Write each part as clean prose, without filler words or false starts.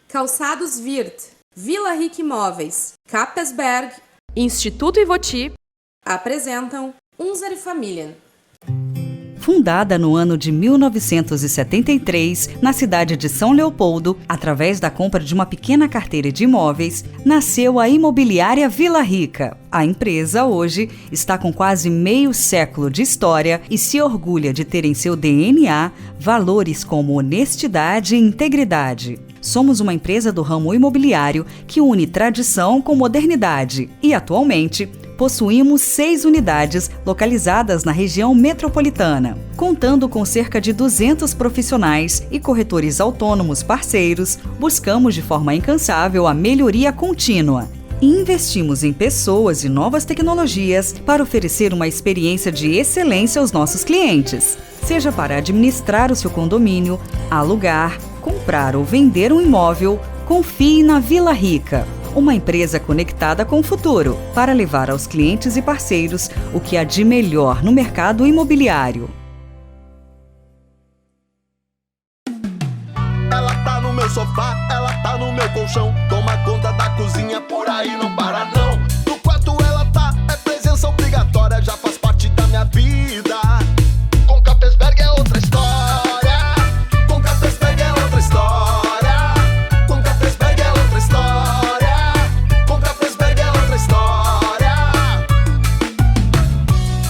Calçados Wirth, Vila Rica Imóveis, Capesberg, Instituto Ivoti apresentam Unser Familien. Fundada no ano de 1973, na cidade de São Leopoldo, através da compra de uma pequena carteira de imóveis, nasceu a Imobiliária Vila Rica. A empresa, hoje, está com quase meio século de história e se orgulha de ter em seu DNA valores como honestidade e integridade. Somos uma empresa do ramo imobiliário que une tradição com modernidade e, atualmente, possuímos 6 unidades localizadas na região metropolitana. Contando com cerca de 200 profissionais e corretores autônomos parceiros, buscamos de forma incansável a melhoria contínua. E investimos em pessoas e novas tecnologias para oferecer uma experiência de excelência aos nossos clientes. Seja para administrar o seu condomínio, alugar, comprar ou vender um imóvel, confie na Vila Rica. Uma empresa conectada com o futuro, para levar aos clientes e parceiros o que há de melhor no mercado imobiliário. Ela tá no meu sofá, ela tá no meu colchão. Toma conta da cozinha, por aí não para não. No quarto ela tá, é presença obrigatória, já faz parte da minha vida. Com Capesberg é outra história. Com Capesberg é outra história. Com Capesberg é outra história. Com Capesberg é outra história.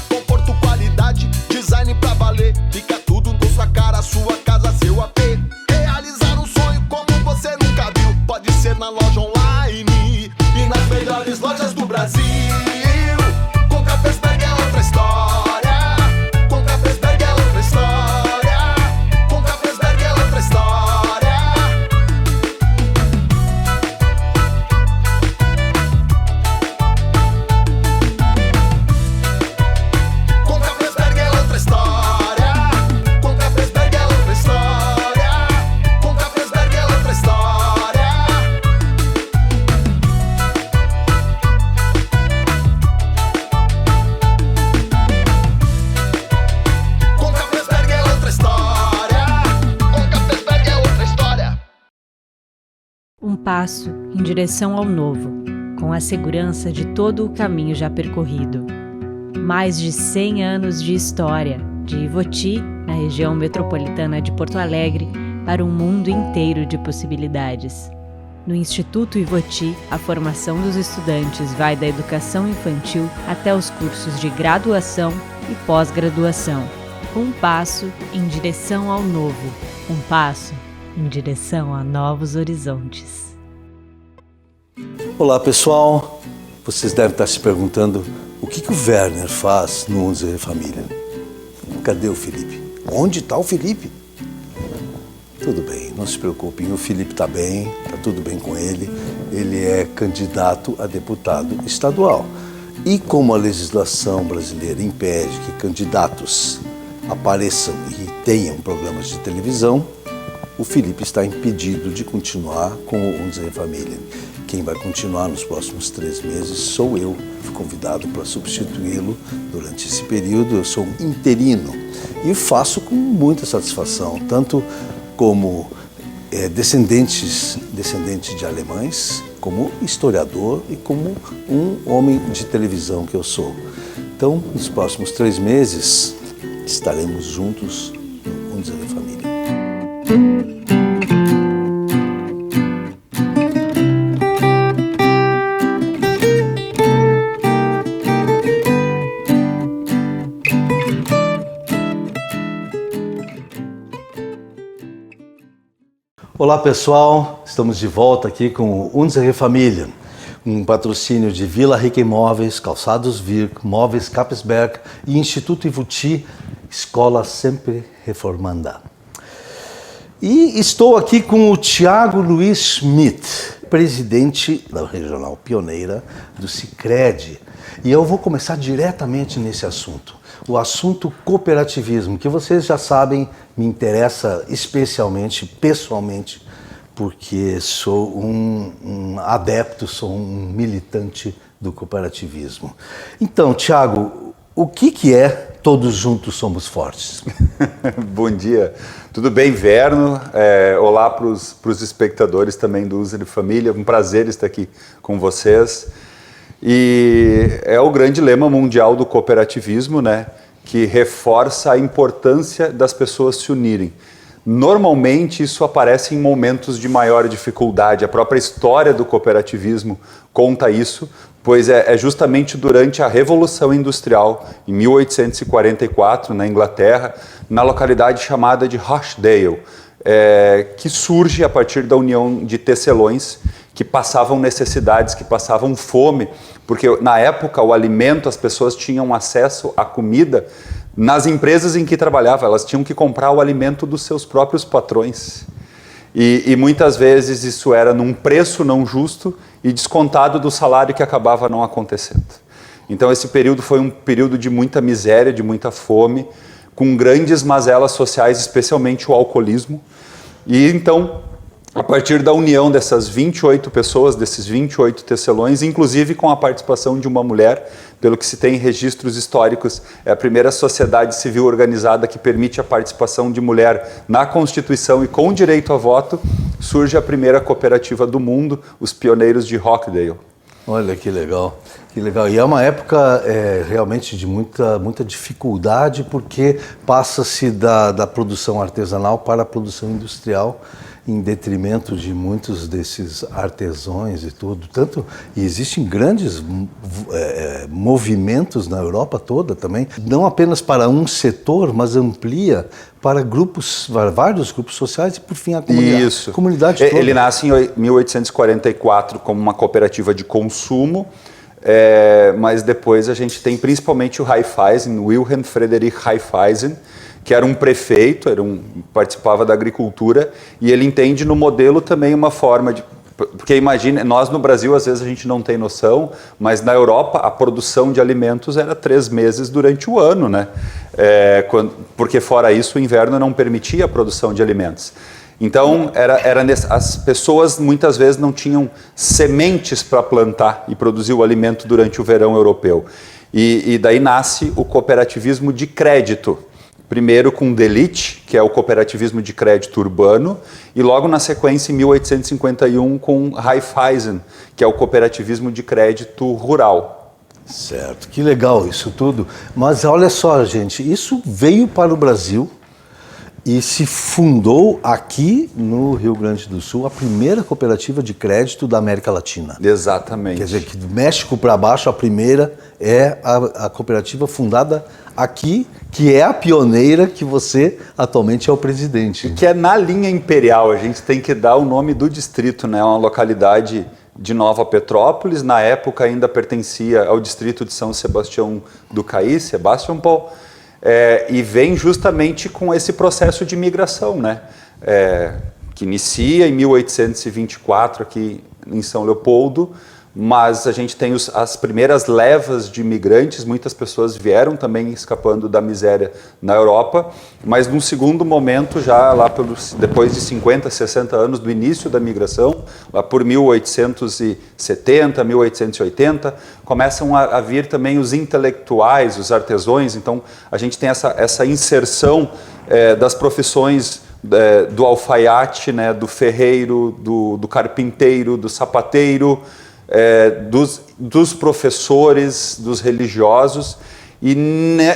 Conforto, qualidade, design pra valer. Fica tudo com sua cara, sua casa, seu AP. Realizar um sonho como você nunca viu. Pode ser na loja online e nas melhores lojas do Brasil. Com Capesberg é outra história. Com Capesberg é outra história. Com Capesberg é outra história. Com Capesberg é outra história. Com Capesberg é outra história. Com Capesberg é outra história. Com Capesberg é outra história. Com Capesberg é outra história. Um passo em direção ao novo, com a segurança de todo o caminho já percorrido. Mais de 100 anos de história, de Ivoti, na região metropolitana de Porto Alegre, para um mundo inteiro de possibilidades. No Instituto Ivoti, a formação dos estudantes vai da educação infantil até os cursos de graduação e pós-graduação. Um passo em direção ao novo, um passo em direção a novos horizontes. Olá pessoal, vocês devem estar se perguntando o que o Werner faz no Unser Familien. Cadê o Felipe? Onde está o Felipe? Tudo bem, não se preocupem, o Felipe está bem, está tudo bem com ele. Ele é candidato a deputado estadual. E como a legislação brasileira impede que candidatos apareçam e tenham programas de televisão, o Felipe está impedido de continuar com o Unser Familien. Quem vai continuar nos próximos 3 meses sou eu. Fui convidado para substituí-lo durante esse período. Eu sou um interino e faço com muita satisfação, tanto como descendente de alemães, como historiador e como um homem de televisão que eu sou. Então, nos próximos 3 meses, estaremos juntos no Unser Familien. Olá pessoal, estamos de volta aqui com o Unser Familien, um patrocínio de Vila Rica Imóveis, Calçados Wirth, Móveis Capesberg e Instituto Ivoti, Escola Sempre Reformanda. E estou aqui com o Thiago Luiz Schmidt, presidente da Regional Pioneira do Sicredi. E eu vou começar diretamente nesse assunto. O assunto cooperativismo, que vocês já sabem, me interessa especialmente, pessoalmente, porque sou um adepto, sou um militante do cooperativismo. Então, Thiago, o que é Todos Juntos Somos Fortes? Bom dia, tudo bem, Verno? Olá para os espectadores também do User e Família, um prazer estar aqui com vocês. E é o grande lema mundial do cooperativismo, né, que reforça a importância das pessoas se unirem. Normalmente isso aparece em momentos de maior dificuldade, a própria história do cooperativismo conta isso, pois é justamente durante a Revolução Industrial, em 1844, na Inglaterra, na localidade chamada de Rochdale, que surge a partir da união de tecelões que passavam necessidades, que passavam fome, porque na época o alimento, as pessoas tinham acesso à comida nas empresas em que trabalhavam, elas tinham que comprar o alimento dos seus próprios patrões. E muitas vezes isso era num preço não justo e descontado do salário que acabava não acontecendo. Então esse período foi um período de muita miséria, de muita fome, com grandes mazelas sociais, especialmente o alcoolismo. E então, a partir da união dessas 28 pessoas, desses 28 tecelões, inclusive com a participação de uma mulher, pelo que se tem em registros históricos, é a primeira sociedade civil organizada que permite a participação de mulher na Constituição e com direito a voto, surge a primeira cooperativa do mundo, os pioneiros de Rochdale. Olha que legal, que legal. E é uma época realmente de muita dificuldade, porque passa-se da produção artesanal para a produção industrial, em detrimento de muitos desses artesãos e tudo. E existem grandes movimentos na Europa toda também, não apenas para um setor, mas amplia para vários grupos sociais e, por fim, a comunidade, Isso. Comunidade toda. Ele nasce em 1844 como uma cooperativa de consumo, mas depois a gente tem principalmente o Raiffeisen, Wilhelm Friedrich Raiffeisen, que era um prefeito, participava da agricultura, e ele entende no modelo também uma forma de... Porque imagine, nós no Brasil às vezes a gente não tem noção, mas na Europa a produção de alimentos era 3 meses durante o ano, né? Porque fora isso o inverno não permitia a produção de alimentos. Então as pessoas muitas vezes não tinham sementes para plantar e produzir o alimento durante o verão europeu. E daí nasce o cooperativismo de crédito. Primeiro com Delitzsch, que é o cooperativismo de crédito urbano, e logo na sequência, em 1851, com Raiffeisen, que é o cooperativismo de crédito rural. Certo, que legal isso tudo. Mas olha só, gente, isso veio para o Brasil e se fundou aqui no Rio Grande do Sul, a primeira cooperativa de crédito da América Latina. Exatamente. Quer dizer, que do México para baixo, a primeira é a cooperativa fundada aqui, que é a pioneira, que você atualmente é o presidente. Que é na linha imperial, a gente tem que dar o nome do distrito, né? Uma localidade de Nova Petrópolis, na época ainda pertencia ao distrito de São Sebastião do Caí, Sebastopol, e vem justamente com esse processo de migração, né? Que inicia em 1824 aqui em São Leopoldo, mas a gente tem as primeiras levas de imigrantes, muitas pessoas vieram também escapando da miséria na Europa, mas num segundo momento, já lá depois de 50, 60 anos do início da migração, lá por 1870, 1880, começam a vir também os intelectuais, os artesãos, então a gente tem essa inserção das profissões do alfaiate, né, do ferreiro, do carpinteiro, do sapateiro, dos professores, dos religiosos, e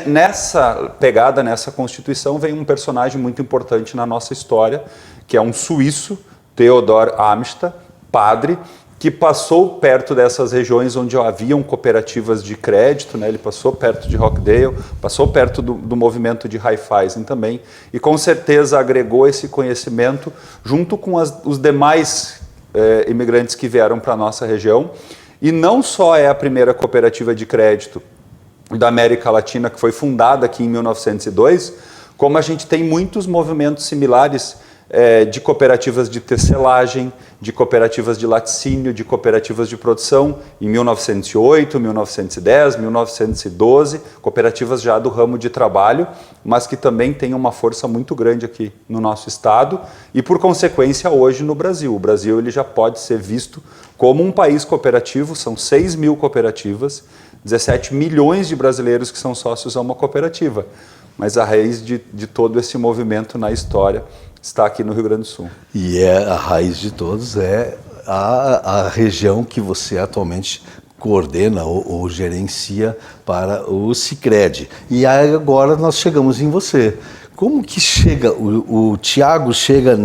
nessa pegada, nessa Constituição, vem um personagem muito importante na nossa história, que é um suíço, Theodor Amstad, padre, que passou perto dessas regiões onde haviam cooperativas de crédito, né? Ele passou perto de Rochdale, passou perto do movimento de Raiffeisen também, e com certeza agregou esse conhecimento junto com os demais imigrantes que vieram para a nossa região. E não só é a primeira cooperativa de crédito da América Latina, que foi fundada aqui em 1902, como a gente tem muitos movimentos similares de cooperativas de tecelagem, de cooperativas de laticínio, de cooperativas de produção em 1908, 1910, 1912, cooperativas já do ramo de trabalho, mas que também têm uma força muito grande aqui no nosso estado e, por consequência, hoje no Brasil. O Brasil ele já pode ser visto como um país cooperativo, são 6 mil cooperativas, 17 milhões de brasileiros que são sócios a uma cooperativa, mas a raiz de todo esse movimento na história está aqui no Rio Grande do Sul. E a raiz de todos é a região que você atualmente coordena ou gerencia para o Sicredi. E agora nós chegamos em você. Como que chega, o Thiago chega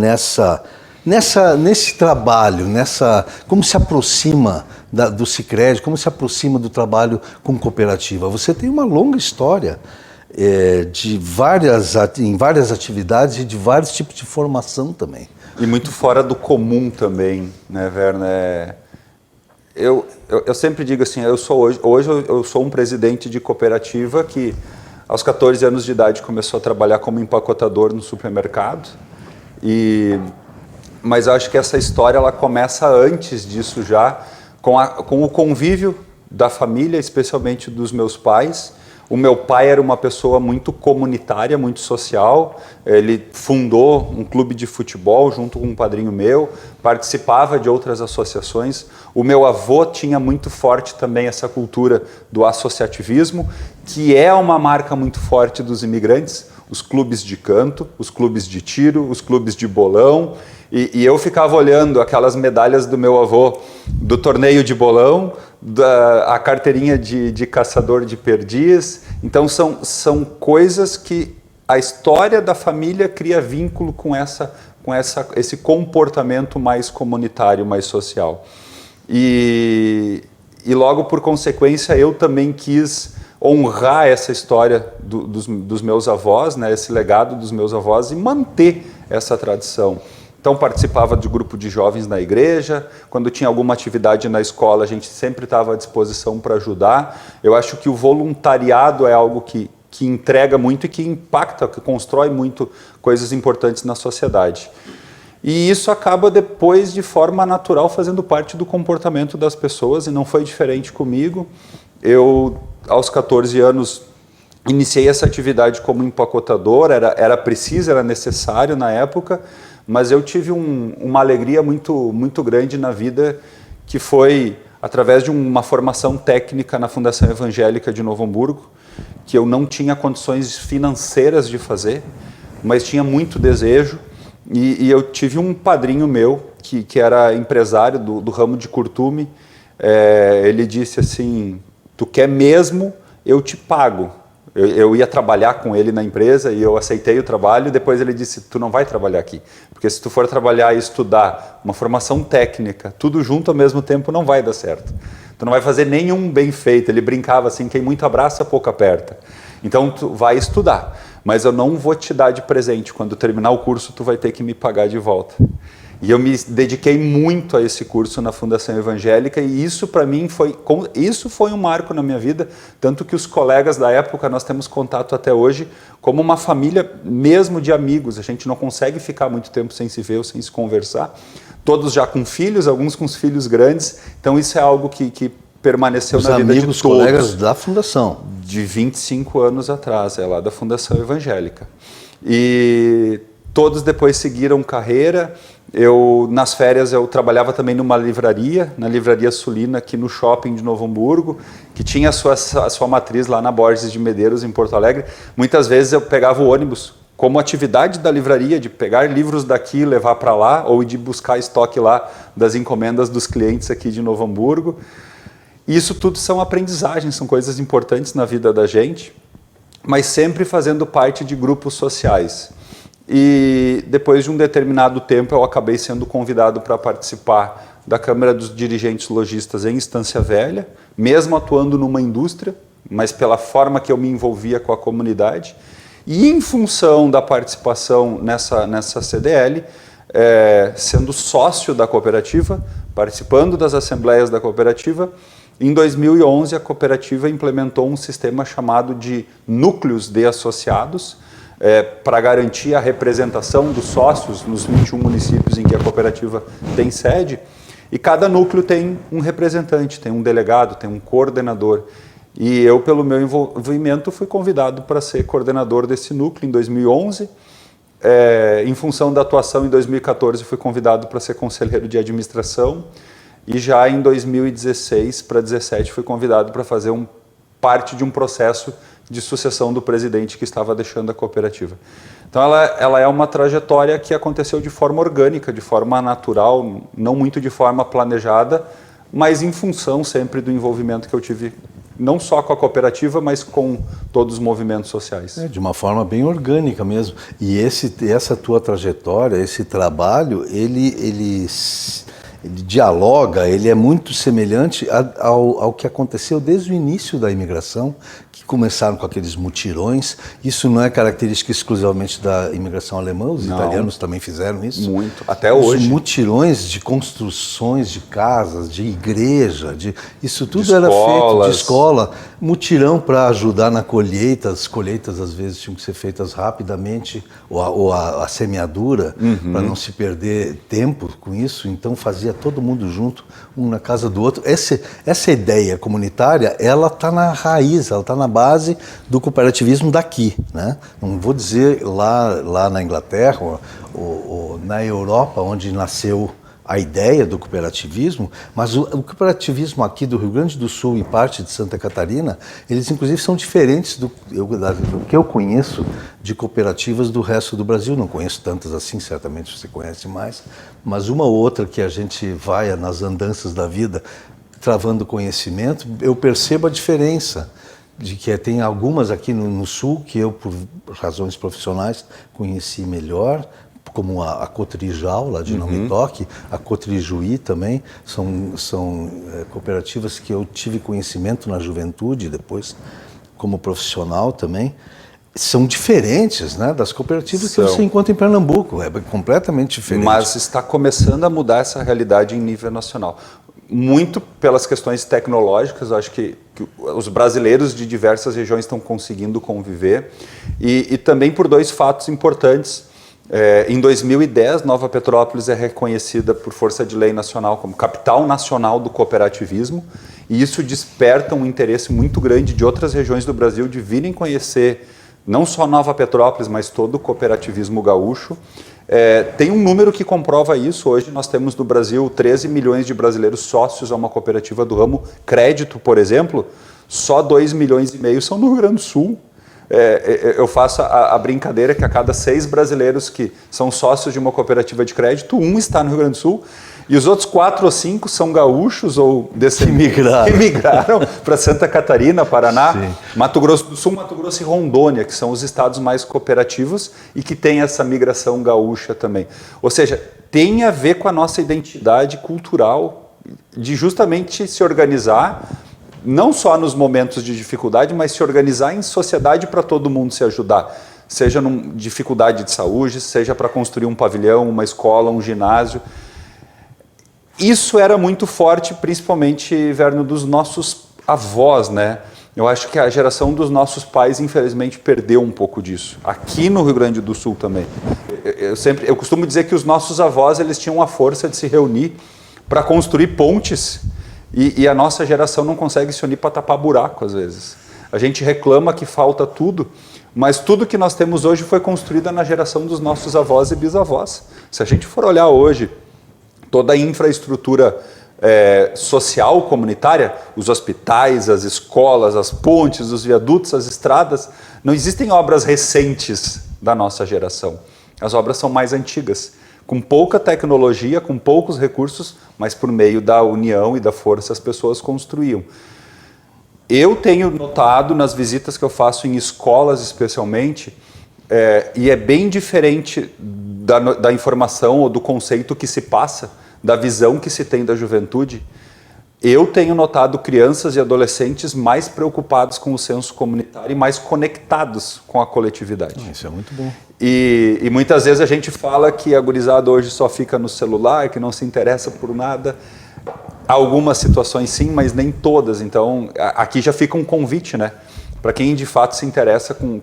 nesse trabalho, como se aproxima do Sicredi, como se aproxima do trabalho com cooperativa? Você tem uma longa história em várias atividades e de vários tipos de formação também. E muito fora do comum também, né, Werner? Eu sempre digo assim, hoje eu sou um presidente de cooperativa que aos 14 anos de idade começou a trabalhar como empacotador no supermercado, mas eu acho que essa história ela começa antes disso já, com o convívio da família, especialmente dos meus pais. O meu pai era uma pessoa muito comunitária, muito social. Ele fundou um clube de futebol junto com um padrinho meu, participava de outras associações. O meu avô tinha muito forte também essa cultura do associativismo, que é uma marca muito forte dos imigrantes. Os clubes de canto, os clubes de tiro, os clubes de bolão. E eu ficava olhando aquelas medalhas do meu avô do torneio de bolão, a carteirinha de caçador de perdiz. Então são coisas que a história da família cria vínculo com esse comportamento mais comunitário, mais social. E logo por consequência eu também quis honrar essa história dos meus avós, né, esse legado dos meus avós e manter essa tradição. Então participava de grupo de jovens na igreja, quando tinha alguma atividade na escola a gente sempre estava à disposição para ajudar. Eu acho que o voluntariado é algo que entrega muito e que impacta, que constrói muito coisas importantes na sociedade. E isso acaba depois de forma natural fazendo parte do comportamento das pessoas e não foi diferente comigo. Eu, aos 14 anos, iniciei essa atividade como empacotador, era preciso, era necessário na época, mas eu tive uma alegria muito, muito grande na vida, que foi através de uma formação técnica na Fundação Evangélica de Novo Hamburgo, que eu não tinha condições financeiras de fazer, mas tinha muito desejo, e eu tive um padrinho meu, que era empresário do ramo de curtume. Ele disse assim, tu quer mesmo, eu te pago. Eu ia trabalhar com ele na empresa e eu aceitei o trabalho e depois ele disse, tu não vai trabalhar aqui, porque se tu for trabalhar e estudar uma formação técnica, tudo junto ao mesmo tempo não vai dar certo. Tu não vai fazer nenhum bem feito. Ele brincava assim, quem muito abraça, pouco aperta. Então tu vai estudar, mas eu não vou te dar de presente. Quando terminar o curso, tu vai ter que me pagar de volta. E eu me dediquei muito a esse curso na Fundação Evangélica e isso para mim foi um marco na minha vida, tanto que os colegas da época, nós temos contato até hoje, como uma família mesmo de amigos. A gente não consegue ficar muito tempo sem se ver ou sem se conversar. Todos já com filhos, alguns com os filhos grandes, então isso é algo que permaneceu na vida de todos. Os amigos, colegas da Fundação. De 25 anos atrás, lá da Fundação Evangélica. E todos depois seguiram carreira. Nas férias eu trabalhava também numa livraria, na Livraria Sulina, aqui no shopping de Novo Hamburgo, que tinha a sua matriz lá na Borges de Medeiros, em Porto Alegre. Muitas vezes eu pegava o ônibus como atividade da livraria, de pegar livros daqui e levar para lá, ou de buscar estoque lá das encomendas dos clientes aqui de Novo Hamburgo. E isso tudo são aprendizagens, são coisas importantes na vida da gente, mas sempre fazendo parte de grupos sociais. E depois de um determinado tempo eu acabei sendo convidado para participar da Câmara dos Dirigentes Lojistas em Estância Velha, mesmo atuando numa indústria, mas pela forma que eu me envolvia com a comunidade. E em função da participação nessa CDL, sendo sócio da cooperativa, participando das assembleias da cooperativa, em 2011 a cooperativa implementou um sistema chamado de núcleos de associados, para garantir a representação dos sócios nos 21 municípios em que a cooperativa tem sede. E cada núcleo tem um representante, tem um delegado, tem um coordenador. E eu, pelo meu envolvimento, fui convidado para ser coordenador desse núcleo em 2011. Em função da atuação, em 2014, fui convidado para ser conselheiro de administração. E já em 2016 para 2017 fui convidado para fazer parte de um processo de sucessão do presidente que estava deixando a cooperativa. Então ela é uma trajetória que aconteceu de forma orgânica, de forma natural, não muito de forma planejada, mas em função sempre do envolvimento que eu tive, não só com a cooperativa, mas com todos os movimentos sociais. De uma forma bem orgânica mesmo. E essa tua trajetória, esse trabalho, ele dialoga, ele é muito semelhante ao que aconteceu desde o início da imigração, que começaram com aqueles mutirões. Isso não é característica exclusivamente da imigração alemã, os italianos também fizeram isso. Muito, até hoje. Os mutirões de construções de casas, de igreja, isso tudo era feito de escola, mutirão para ajudar na colheita. As colheitas às vezes tinham que ser feitas rapidamente, ou a semeadura, para não se perder tempo com isso. Então fazia todo mundo junto, um na casa do outro. Essa ideia comunitária, ela está na raiz, ela está na base do cooperativismo daqui, né? Não vou dizer lá na Inglaterra ou na Europa, onde nasceu a ideia do cooperativismo, mas o cooperativismo aqui do Rio Grande do Sul e parte de Santa Catarina, eles inclusive são diferentes do que eu conheço de cooperativas do resto do Brasil. Não conheço tantas assim, certamente você conhece mais, mas uma ou outra que a gente vai nas andanças da vida travando conhecimento, eu percebo a diferença. De que tem algumas aqui no Sul que eu, por razões profissionais, conheci melhor, como a Cotrijal, lá de Não Me Toque, a Cotrijuí também, são cooperativas que eu tive conhecimento na juventude, depois como profissional também. São diferentes, né, das cooperativas que você encontra em Pernambuco, é completamente diferente. Mas está começando a mudar essa realidade em nível nacional. Muito pelas questões tecnológicas, eu acho que os brasileiros de diversas regiões estão conseguindo conviver, e também por dois fatos importantes. Em 2010, Nova Petrópolis é reconhecida por força de lei nacional como capital nacional do cooperativismo, e isso desperta um interesse muito grande de outras regiões do Brasil de virem conhecer não só Nova Petrópolis, mas todo o cooperativismo gaúcho. Tem um número que comprova isso. Hoje nós temos no Brasil 13 milhões de brasileiros sócios a uma cooperativa do ramo crédito, por exemplo. Só 2,5 milhões são no Rio Grande do Sul. Eu faço a brincadeira que a cada 6 brasileiros que são sócios de uma cooperativa de crédito, 1 está no Rio Grande do Sul, e os outros 4 ou 5 são gaúchos ou descendentes que migraram para Santa Catarina, Paraná, sim, Mato Grosso do Sul, Mato Grosso e Rondônia, que são os estados mais cooperativos e que tem essa migração gaúcha também. Ou seja, tem a ver com a nossa identidade cultural de justamente se organizar, não só nos momentos de dificuldade, mas se organizar em sociedade para todo mundo se ajudar. Seja numa dificuldade de saúde, seja para construir um pavilhão, uma escola, um ginásio. Isso era muito forte, principalmente, Verno, dos nossos avós, né? Eu acho que a geração dos nossos pais, infelizmente, perdeu um pouco disso. Aqui no Rio Grande do Sul também. Eu costumo dizer que os nossos avós, eles tinham a força de se reunir para construir pontes, e a nossa geração não consegue se unir para tapar buraco, às vezes. A gente reclama que falta tudo, mas tudo que nós temos hoje foi construído na geração dos nossos avós e bisavós. Se a gente for olhar hoje, toda a infraestrutura social, comunitária, os hospitais, as escolas, as pontes, os viadutos, as estradas, não existem obras recentes da nossa geração. As obras são mais antigas, com pouca tecnologia, com poucos recursos, mas por meio da união e da força as pessoas construíam. Eu tenho notado nas visitas que eu faço em escolas especialmente, e é bem diferente da informação ou do conceito que se passa, da visão que se tem da juventude. Eu tenho notado crianças e adolescentes mais preocupados com o senso comunitário e mais conectados com a coletividade. Isso é muito bom. E muitas vezes a gente fala que a gurizada hoje só fica no celular, que não se interessa por nada. Algumas situações sim, mas nem com aqui já fica um convite, né? Para quem de fato se interessa com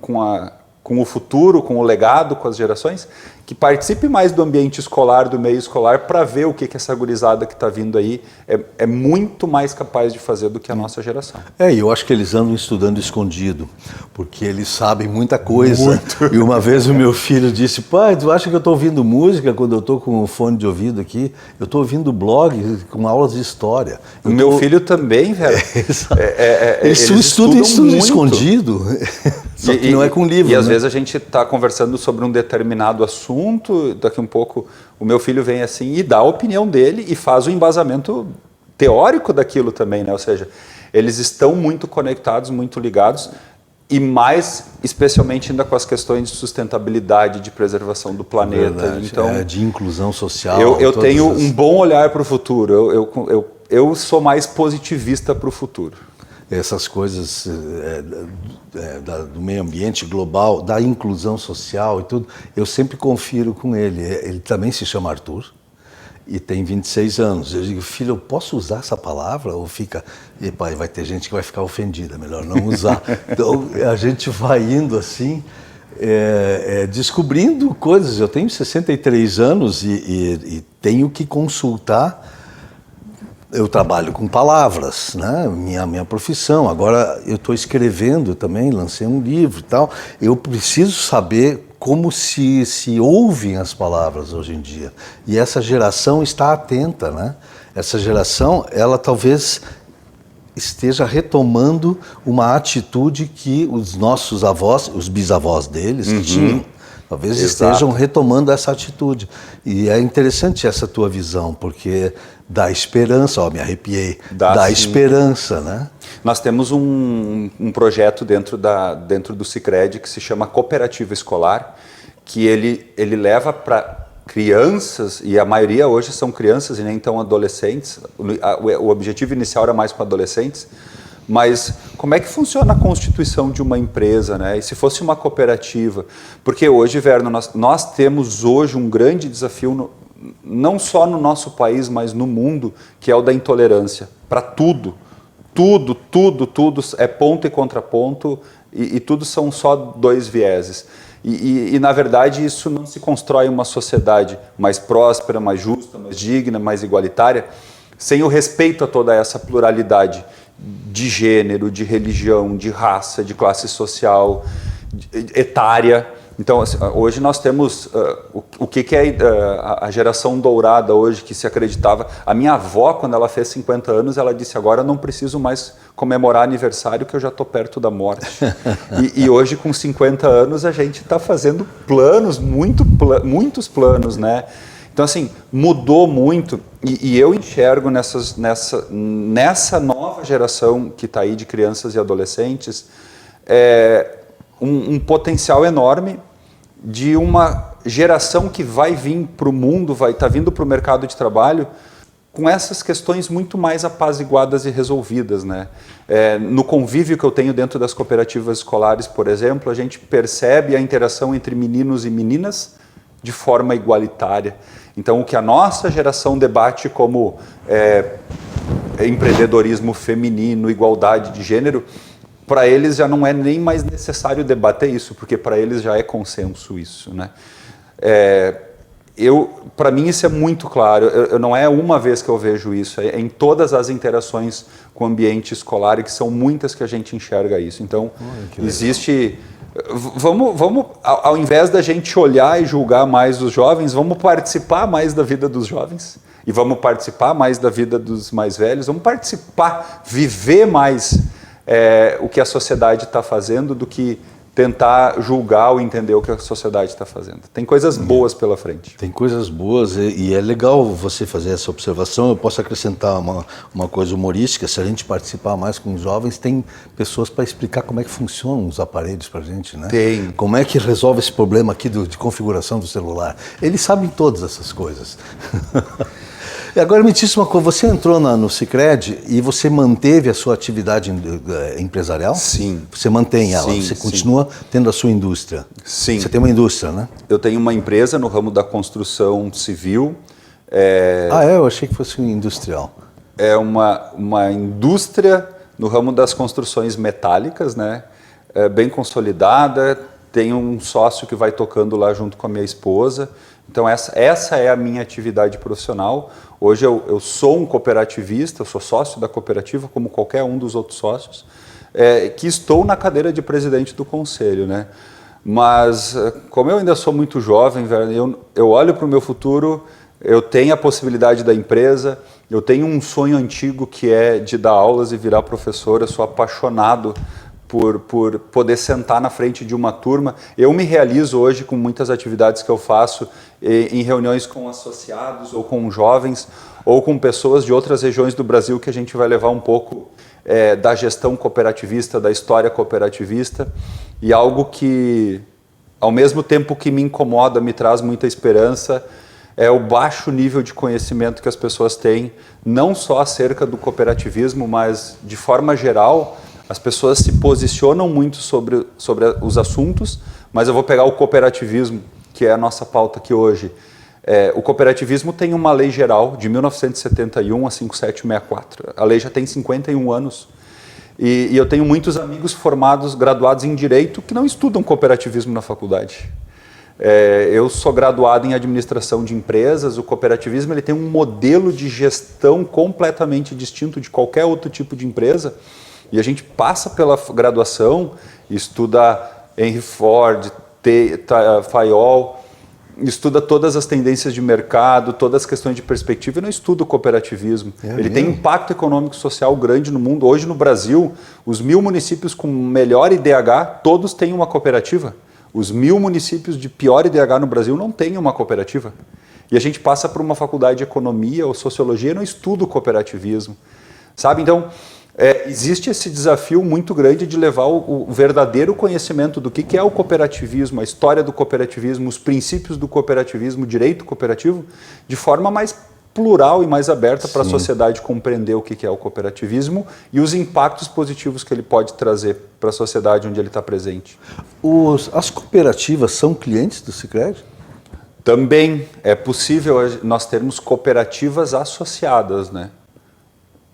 com o futuro, com o legado, com as gerações, que participe mais do ambiente escolar, do meio escolar, para ver o que essa gurizada que está vindo aí é muito mais capaz de fazer do que a nossa geração. E eu acho que eles andam estudando escondido, porque eles sabem muita coisa. Muito. E uma vez o meu filho disse, pai, tu acha que eu estou ouvindo música quando eu estou com o fone de ouvido aqui? Eu estou ouvindo blog com aulas de história. O meu filho também, velho. Eles estudam escondido, só que não é com livro. E às vezes a gente está conversando sobre um determinado assunto, daqui um pouco o meu filho vem assim e dá a opinião dele e faz o embasamento teórico daquilo também, né? Ou seja, eles estão muito conectados, muito ligados e mais especialmente ainda com as questões de sustentabilidade, de preservação do planeta. Verdade. Então, de inclusão social. Eu tenho um bom olhar para o futuro, eu sou mais positivista para o futuro. Essas coisas do meio ambiente global, da inclusão social e tudo, eu sempre confiro com ele. Ele também se chama Arthur e tem 26 anos. Eu digo, filho, eu posso usar essa palavra? Ou fica... E pai, vai ter gente que vai ficar ofendida, melhor não usar. Então a gente vai indo assim, descobrindo coisas. Eu tenho 63 anos e tenho que consultar. Eu trabalho com palavras, né? Minha profissão. Agora eu estou escrevendo também, lancei um livro e tal. Eu preciso saber como se ouvem as palavras hoje em dia. E essa geração está atenta, né? Essa geração, ela talvez esteja retomando uma atitude que os nossos avós, os bisavós deles, tinham. Talvez estejam retomando essa atitude. E é interessante essa tua visão, porque dá esperança, me arrepiei, dá esperança, né? Nós temos um projeto dentro do Sicredi que se chama Cooperativa Escolar, que ele leva para crianças, e a maioria hoje são crianças e nem tão adolescentes, o objetivo inicial era mais com adolescentes, mas como é que funciona a constituição de uma empresa, né? E se fosse uma cooperativa? Porque hoje, Verno, nós temos hoje um grande desafio, não só no nosso país, mas no mundo, que é o da intolerância. Para tudo. Tudo é ponto e contraponto, e tudo são só dois vieses. E, na verdade, isso não se constrói uma sociedade mais próspera, mais justa, mais digna, mais igualitária, sem o respeito a toda essa pluralidade de gênero, de religião, de raça, de classe social, etária. Então, assim, hoje nós temos o que é a geração dourada hoje, que se acreditava. A minha avó, quando ela fez 50 anos, ela disse, agora eu não preciso mais comemorar aniversário, que eu já estou perto da morte. E hoje, com 50 anos, a gente está fazendo planos, muitos planos, né? Então, assim, mudou muito e eu enxergo nessa nova geração que está aí de crianças e adolescentes um potencial enorme de uma geração que vai vir para o mundo, vai estar vindo para o mercado de trabalho com essas questões muito mais apaziguadas e resolvidas, né? No convívio que eu tenho dentro das cooperativas escolares, por exemplo, a gente percebe a interação entre meninos e meninas de forma igualitária. Então, o que a nossa geração debate como empreendedorismo feminino, igualdade de gênero, para eles já não é nem mais necessário debater isso, porque para eles já é consenso isso, né? Para mim isso é muito claro, não é uma vez que eu vejo isso, é em todas as interações com o ambiente escolar, e que são muitas que a gente enxerga isso. Então, existe... Vamos, ao invés da gente olhar e julgar mais os jovens, vamos participar mais da vida dos jovens e vamos participar mais da vida dos mais velhos, vamos participar, viver mais o que a sociedade está fazendo do que tentar julgar ou entender o que a sociedade está fazendo. Tem coisas boas pela frente. Tem coisas boas e é legal você fazer essa observação. Eu posso acrescentar uma coisa humorística. Se a gente participar mais com os jovens, tem pessoas para explicar como é que funcionam os aparelhos para a gente, né? Tem. Como é que resolve esse problema aqui de configuração do celular. Eles sabem todas essas coisas. E agora me diz uma coisa, você entrou no Sicredi e você manteve a sua atividade empresarial? Sim. Você mantém ela, sim, você continua tendo a sua indústria? Sim. Você tem uma indústria, né? Eu tenho uma empresa no ramo da construção civil. Eu achei que fosse industrial. É uma indústria no ramo das construções metálicas, né? Bem consolidada, tenho um sócio que vai tocando lá junto com a minha esposa. Então essa é a minha atividade profissional. Hoje eu sou um cooperativista, eu sou sócio da cooperativa, como qualquer um dos outros sócios, que estou na cadeira de presidente do conselho, né? Mas como eu ainda sou muito jovem, eu olho para o meu futuro, eu tenho a possibilidade da empresa, eu tenho um sonho antigo que é de dar aulas e virar professor. Eu sou apaixonado por poder sentar na frente de uma turma. Eu me realizo hoje com muitas atividades que eu faço em reuniões com associados ou com jovens ou com pessoas de outras regiões do Brasil, que a gente vai levar um pouco da gestão cooperativista, da história cooperativista, e algo que, ao mesmo tempo que me incomoda, me traz muita esperança, é o baixo nível de conhecimento que as pessoas têm, não só acerca do cooperativismo, mas de forma geral. As pessoas se posicionam muito sobre os assuntos, mas eu vou pegar o cooperativismo, que é a nossa pauta aqui hoje. O cooperativismo tem uma lei geral de 1971 a 5764. A lei já tem 51 anos. E eu tenho muitos amigos formados, graduados em Direito, que não estudam cooperativismo na faculdade. Eu sou graduado em Administração de Empresas. O cooperativismo ele tem um modelo de gestão completamente distinto de qualquer outro tipo de empresa. E a gente passa pela graduação, estuda Henry Ford, Fayol, estuda todas as tendências de mercado, todas as questões de perspectiva, e não estuda o cooperativismo. Ele tem impacto econômico e social grande no mundo. Hoje no Brasil, os 1000 municípios com melhor IDH, todos têm uma cooperativa. Os 1000 municípios de pior IDH no Brasil não têm uma cooperativa. E a gente passa por uma faculdade de economia ou sociologia e não estuda o cooperativismo. Sabe? Então, existe esse desafio muito grande de levar o verdadeiro conhecimento do que é o cooperativismo, a história do cooperativismo, os princípios do cooperativismo, o direito cooperativo, de forma mais plural e mais aberta para a sociedade compreender o que é o cooperativismo e os impactos positivos que ele pode trazer para a sociedade onde ele está presente. As cooperativas são clientes do Sicredi? Também é possível nós termos cooperativas associadas, né?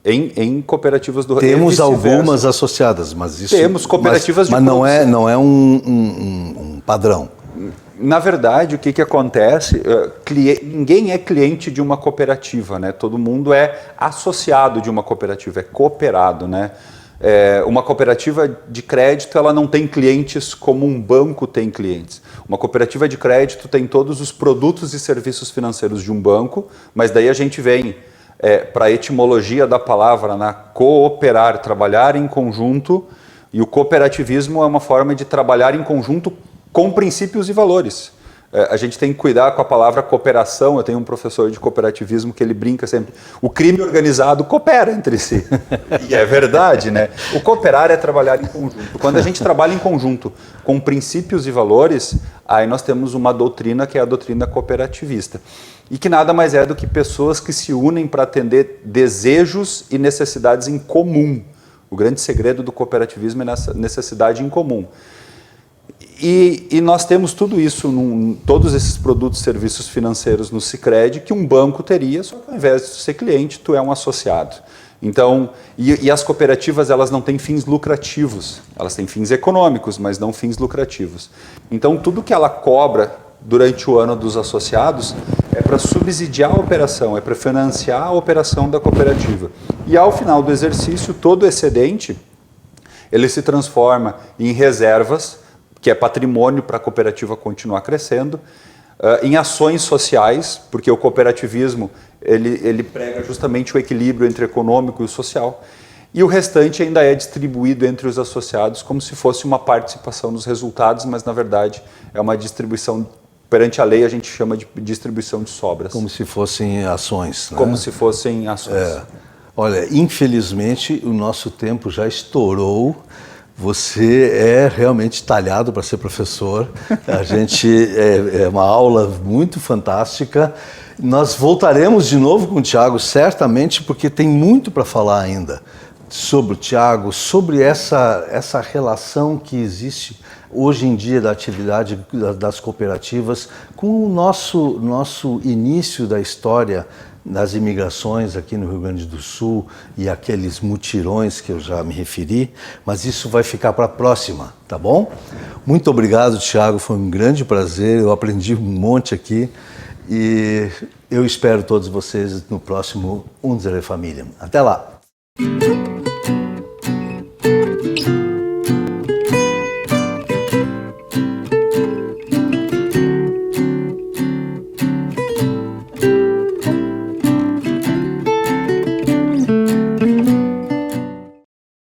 Em cooperativas do Temos algumas associadas, mas isso... Temos cooperativas mas não é um padrão. Na verdade, o que acontece? Ninguém é cliente de uma cooperativa, né? Todo mundo é associado de uma cooperativa, é cooperado, né? Uma cooperativa de crédito, ela não tem clientes como um banco tem clientes. Uma cooperativa de crédito tem todos os produtos e serviços financeiros de um banco, mas daí a gente vem para a etimologia da palavra, né? Cooperar, trabalhar em conjunto, e o cooperativismo é uma forma de trabalhar em conjunto com princípios e valores. A gente tem que cuidar com a palavra cooperação. Eu tenho um professor de cooperativismo que ele brinca sempre, o crime organizado coopera entre si. E é verdade, né? O cooperar é trabalhar em conjunto. Quando a gente trabalha em conjunto com princípios e valores, aí nós temos uma doutrina que é a doutrina cooperativista. E que nada mais é do que pessoas que se unem para atender desejos e necessidades em comum. O grande segredo do cooperativismo é nessa necessidade em comum. E nós temos tudo isso, todos esses produtos e serviços financeiros no Sicredi que um banco teria, só que ao invés de ser cliente, tu é um associado. Então, e as cooperativas, elas não têm fins lucrativos, elas têm fins econômicos, mas não fins lucrativos. Então, tudo que ela cobra durante o ano dos associados é para subsidiar a operação, é para financiar a operação da cooperativa. E ao final do exercício, todo excedente, ele se transforma em reservas, que é patrimônio para a cooperativa continuar crescendo, em ações sociais, porque o cooperativismo ele prega justamente o equilíbrio entre econômico e social, e o restante ainda é distribuído entre os associados como se fosse uma participação nos resultados, mas na verdade é uma distribuição, perante a lei a gente chama de distribuição de sobras. Como se fossem ações, né? Como se fossem ações. Olha, infelizmente o nosso tempo já estourou. Você é realmente talhado para ser professor. A gente é uma aula muito fantástica. Nós voltaremos de novo com o Thiago, certamente, porque tem muito para falar ainda sobre o Thiago, sobre essa relação que existe hoje em dia da atividade das cooperativas com o nosso início da história das imigrações aqui no Rio Grande do Sul e aqueles mutirões que eu já me referi, mas isso vai ficar para a próxima, tá bom? Muito obrigado, Thiago, foi um grande prazer, eu aprendi um monte aqui e eu espero todos vocês no próximo Unsere Familien. Até lá!